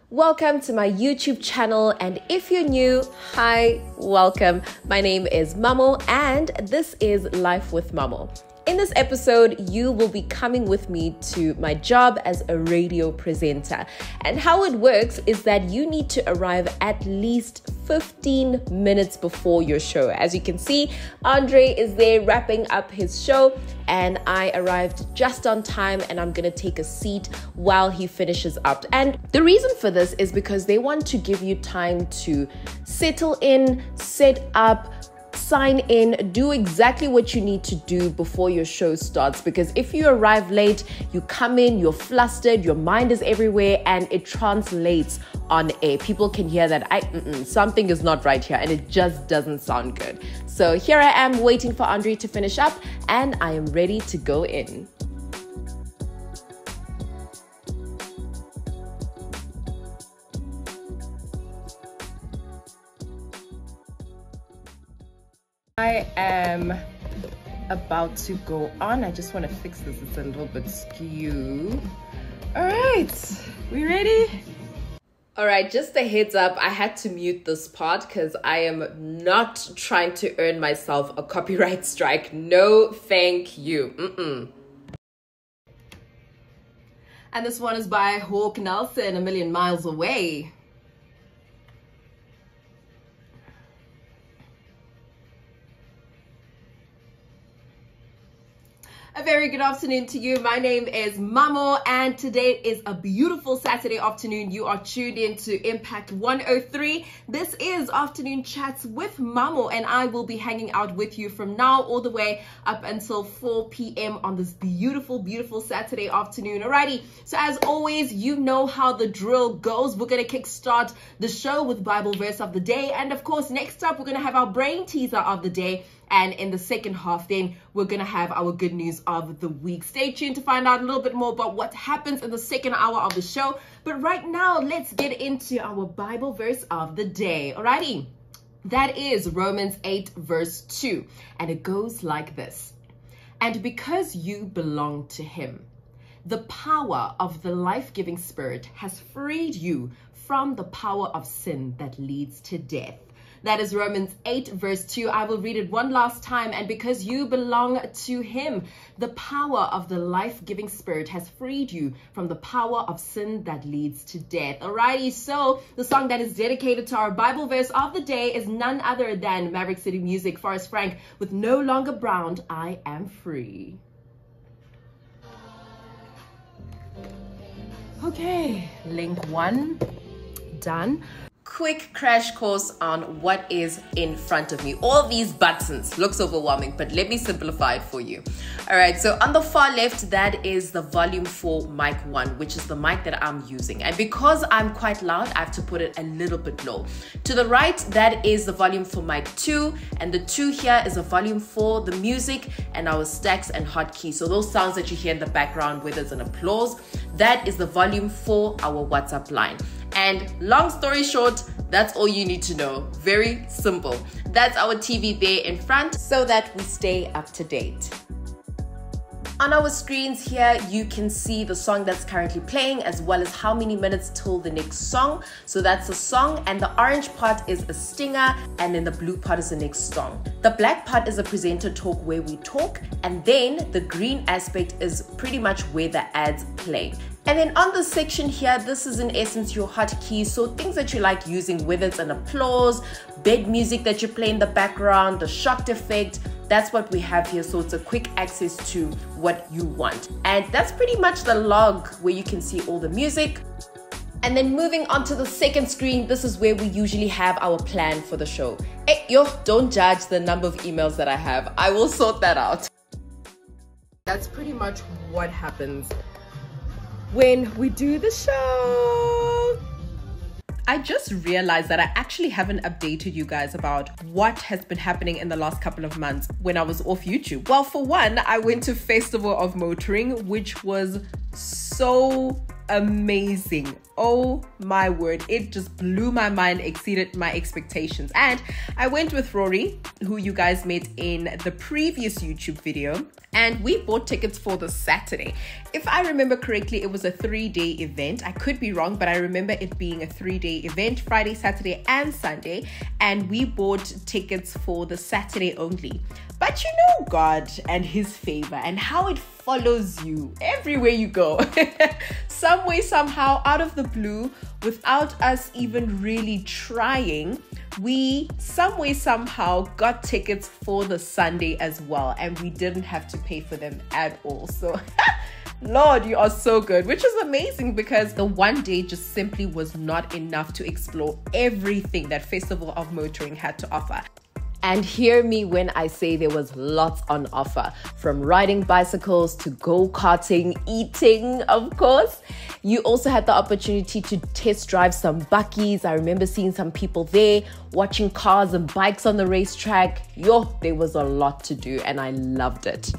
Welcome to my YouTube channel, and if you're new, hi, welcome. My name is Mamo and this is Life with Mamo. In this episode, you will be coming with me to my job as a radio presenter. And how it works is that you need to arrive at least 15 minutes before your show. As you can see, Andre is there wrapping up his show and I arrived just on time, and I'm gonna take a seat while he finishes up. And the reason for this is because they want to give you time to settle in, set up, sign in, do exactly what you need to do before your show starts. Because if you arrive late, you come in, you're flustered, your mind is everywhere, and it translates on air. People can hear that something is not right here, and it just doesn't sound good. So here I am waiting for Andre to finish up, and I am ready to go in. I am about to go on. I just want to fix this. It's a little bit skew. All right, we ready? All right, just a heads up, I had to mute this part because I am not trying to earn myself a copyright strike. No, thank you. And this one is by Hawk Nelson, A Million Miles Away. A very good afternoon to you. My name is Mamo, and today is a beautiful Saturday afternoon. You are tuned in to Impact 103. This is Afternoon Chats with Mamo, and I will be hanging out with you from now all the way up until 4 p.m. on this beautiful, beautiful Saturday afternoon. Alrighty, so as always, you know how the drill goes. We're going to kickstart the show with Bible verse of the day, and of course, next up, we're going to have our brain teaser of the day. And in the second half, then we're going to have our good news of the week. Stay tuned to find out a little bit more about what happens in the second hour of the show. But right now, let's get into our Bible verse of the day. Alrighty, that is Romans 8 verse 2. And it goes like this. And because you belong to him, the power of the life-giving Spirit has freed you from the power of sin that leads to death. That is Romans 8 verse 2. I will read it one last time. And because you belong to him, the power of the life-giving Spirit has freed you from the power of sin that leads to death. Alrighty, so the song that is dedicated to our Bible verse of the day is none other than Maverick City Music, Forrest Frank, with No Longer Bound, I Am Free. Okay, link 1 done. Quick crash course on what is in front of me. All these buttons looks overwhelming, but let me simplify it for you. All right, so on the far left, that is the volume 4 mic 1, which is the mic that I'm using. And because I'm quite loud, I have to put it a little bit low. To the right, that is the volume for mic 2, and the 2 here is a volume for the music and our stacks and hotkeys. So those sounds that you hear in the background, whether it's an applause, that is the volume for our WhatsApp line. And long story short, that's all you need to know. Very simple. That's our TV there in front so that we stay up to date. On our screens here, you can see the song that's currently playing as well as how many minutes till the next song. So that's a song, and the orange part is a stinger, and then the blue part is the next song. The black part is a presenter talk where we talk, and then the green aspect is pretty much where the ads play. And then on this section here, this is in essence your hotkeys. So things that you like using, whether it's an applause, bed music that you play in the background, the shocked effect, that's what we have here. So it's a quick access to what you want. And that's pretty much the log where you can see all the music. And then moving on to the second screen, this is where we usually have our plan for the show. Hey, don't judge the number of emails that I have. I will sort that out. That's pretty much what happens when we do the show. I just realized that I actually haven't updated you guys about what has been happening in the last couple of months when I was off YouTube. Well, for one, I went to Festival of Motoring, which was so amazing. Oh my word, it just blew my mind, exceeded my expectations. And I went with Rory, who you guys met in the previous YouTube video, and we bought tickets for the Saturday. If I remember correctly, it was a 3-day event. I could be wrong, but I remember it being a 3-day event, Friday, Saturday, and Sunday, and we bought tickets for the Saturday only. But you know God and his favor and how it follows you everywhere you go. Some way, somehow, out of the blue, without us even really trying, we some way, somehow got tickets for the Sunday as well. And we didn't have to pay for them at all. So Lord, you are so good, which is amazing because the one day just simply was not enough to explore everything that Festival of Motoring had to offer. And hear me when I say there was lots on offer, from riding bicycles to go-karting, eating, of course. You also had the opportunity to test drive some buckies. I remember seeing some people there, watching cars and bikes on the racetrack. Yo, there was a lot to do and I loved it.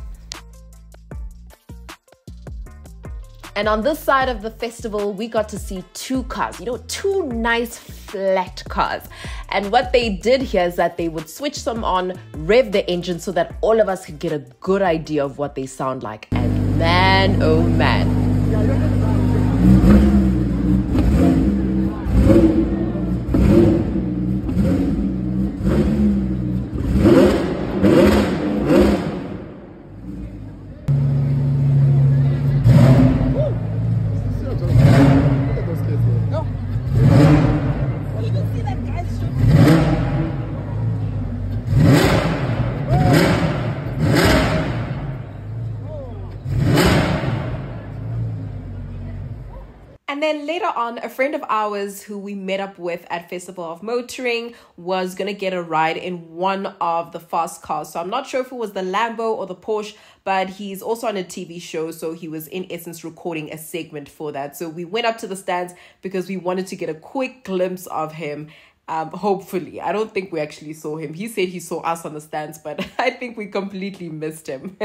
And on this side of the festival, we got to see two cars, two nice flat cars. And what they did here is that they would switch them on, rev the engine so that all of us could get a good idea of what they sound like. And man, oh man. And then later on, a friend of ours who we met up with at Festival of Motoring was going to get a ride in one of the fast cars. So I'm not sure if it was the Lambo or the Porsche, but he's also on a TV show. So he was in essence recording a segment for that. So we went up to the stands because we wanted to get a quick glimpse of him. Hopefully. I don't think we actually saw him. He said he saw us on the stands, but I think we completely missed him.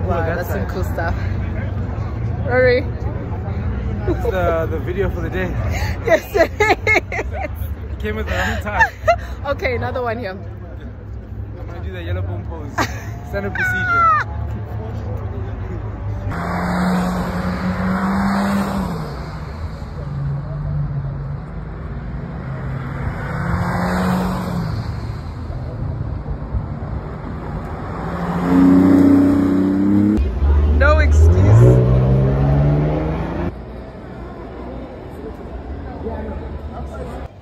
Wow, that's some cool stuff. Rory. It's the video for the day. Yes, it It came at the wrong time. Okay, another one here. I'm gonna do the yellow boom pose. Standard procedure. No excuse.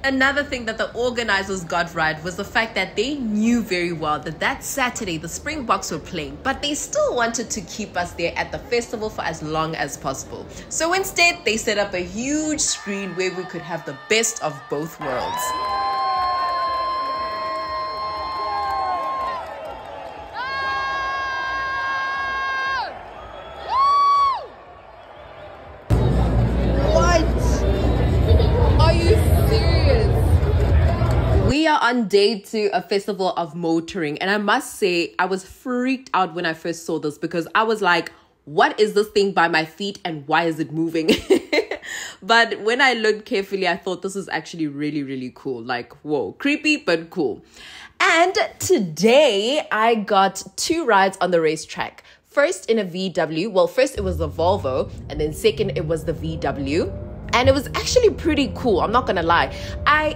Another thing that the organizers got right was the fact that they knew very well that Saturday the Springboks were playing, but they still wanted to keep us there at the festival for as long as possible. So instead, they set up a huge screen where we could have the best of both worlds. We are on day 2 of Festival of Motoring, and I must say I was freaked out when I first saw this because I was like, what is this thing by my feet and why is it moving? But when I looked carefully, I thought this is actually really, really cool. Like, whoa, creepy, but cool. And today I got 2 rides on the racetrack. First in a VW. Well, first it was the Volvo, and then second it was the VW. And it was actually pretty cool, I'm not gonna lie.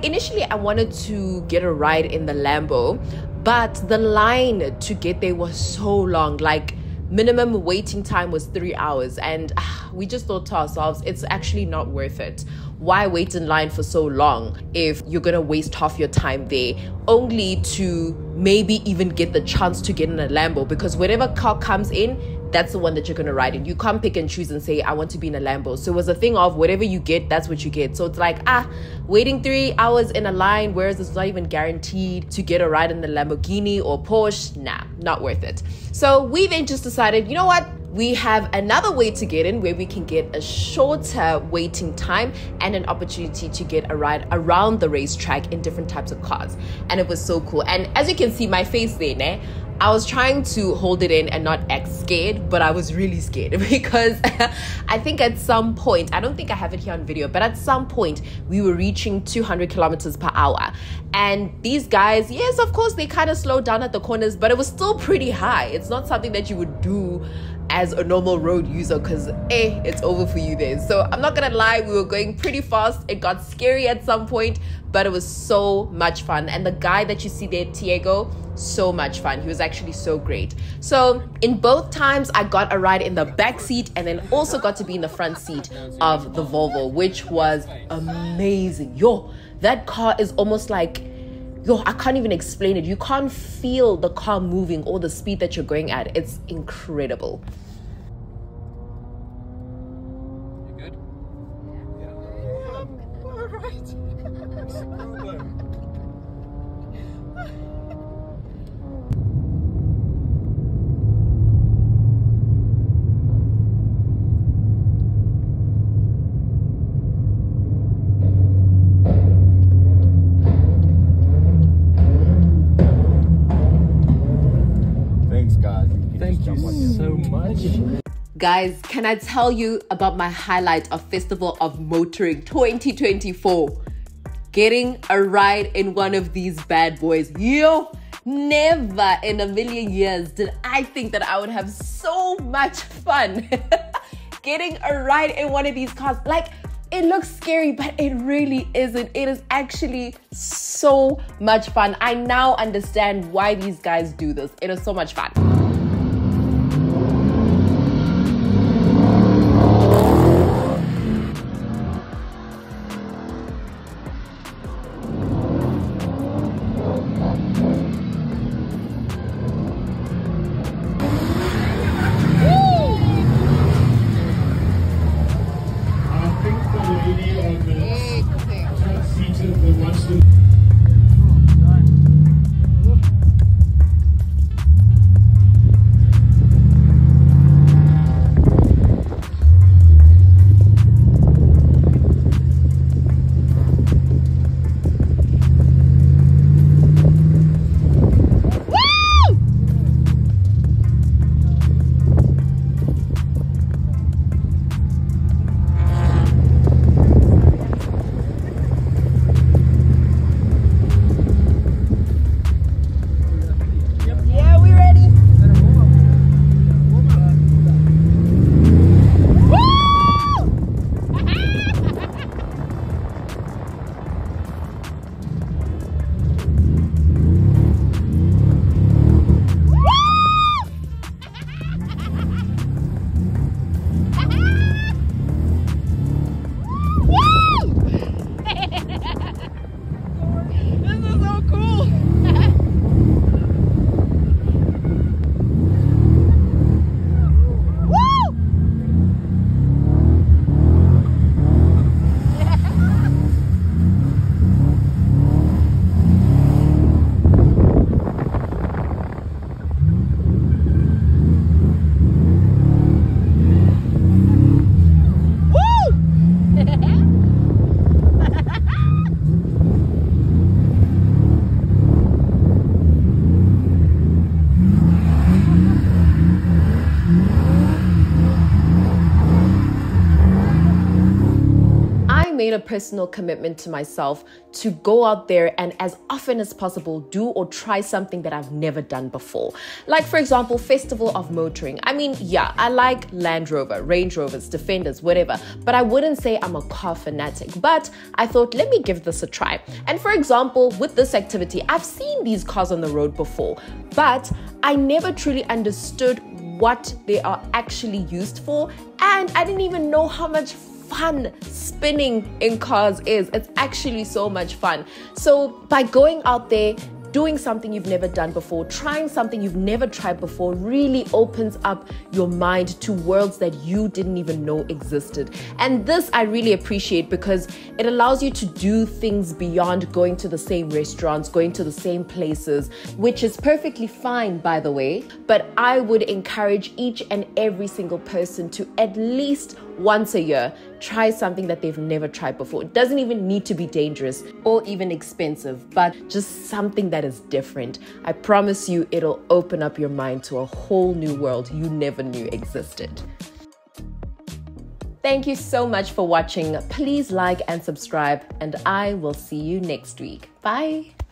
Initially I wanted to get a ride in the Lambo, but the line to get there was so long. Like, minimum waiting time was 3 hours, and we just thought to ourselves, it's actually not worth it. Why wait in line for so long if you're gonna waste half your time there, only to maybe even get the chance to get in a Lambo? Because whatever car comes in, that's the one that you're going to ride in. You can't pick and choose and say, I want to be in a Lambo. So it was a thing of whatever you get, that's what you get. So it's like, waiting 3 hours in a line, whereas it's not even guaranteed to get a ride in the Lamborghini or Porsche. Nah, not worth it. So we then just decided, you know what? we have another way to get in where we can get a shorter waiting time and an opportunity to get a ride around the racetrack in different types of cars. And it was so cool. And as you can see my face there, né? I was trying to hold it in and not act scared, but I was really scared because I think at some point, I don't think I have it here on video, but at some point we were reaching 200 kilometers per hour. And these guys, yes, of course, they kind of slowed down at the corners, but it was still pretty high. It's not something that you would do as a normal road user because it's over for you there. So I'm not gonna lie, we were going pretty fast. It got scary at some point, but it was so much fun. And the guy that you see there, Diego, so much fun. He was actually so great. So in both times I got a ride in the back seat and then also got to be in the front seat of the Volvo, which was amazing. Yo, that car is almost like, I can't even explain it. You can't feel the car moving or the speed that you're going at. It's incredible. You good? Yeah. All right. Thank you so much. Guys, can I tell you about my highlight of Festival of Motoring 2024? Getting a ride in one of these bad boys. Yo, never in a million years did I think that I would have so much fun getting a ride in one of these cars. Like, it looks scary, but it really isn't. It is actually so much fun. I now understand why these guys do this. It is so much fun. Made a personal commitment to myself to go out there and as often as possible do or try something that I've never done before. Like, for example, Festival of Motoring. I mean, yeah, I like Land Rover, Range Rovers, Defenders, whatever, but I wouldn't say I'm a car fanatic. But I thought, let me give this a try. And for example, with this activity, I've seen these cars on the road before, but I never truly understood what they are actually used for, and I didn't even know how much fun spinning in cars is. It's actually so much fun. So by going out there, doing something you've never done before, trying something you've never tried before really opens up your mind to worlds that you didn't even know existed. And this I really appreciate because it allows you to do things beyond going to the same restaurants, going to the same places, which is perfectly fine, by the way. But I would encourage each and every single person to at least once a year try something that they've never tried before. It doesn't even need to be dangerous or even expensive, but just something that is different. I promise you it'll open up your mind to a whole new world you never knew existed. Thank you so much for watching. Please like and subscribe, and I will see you next week. Bye.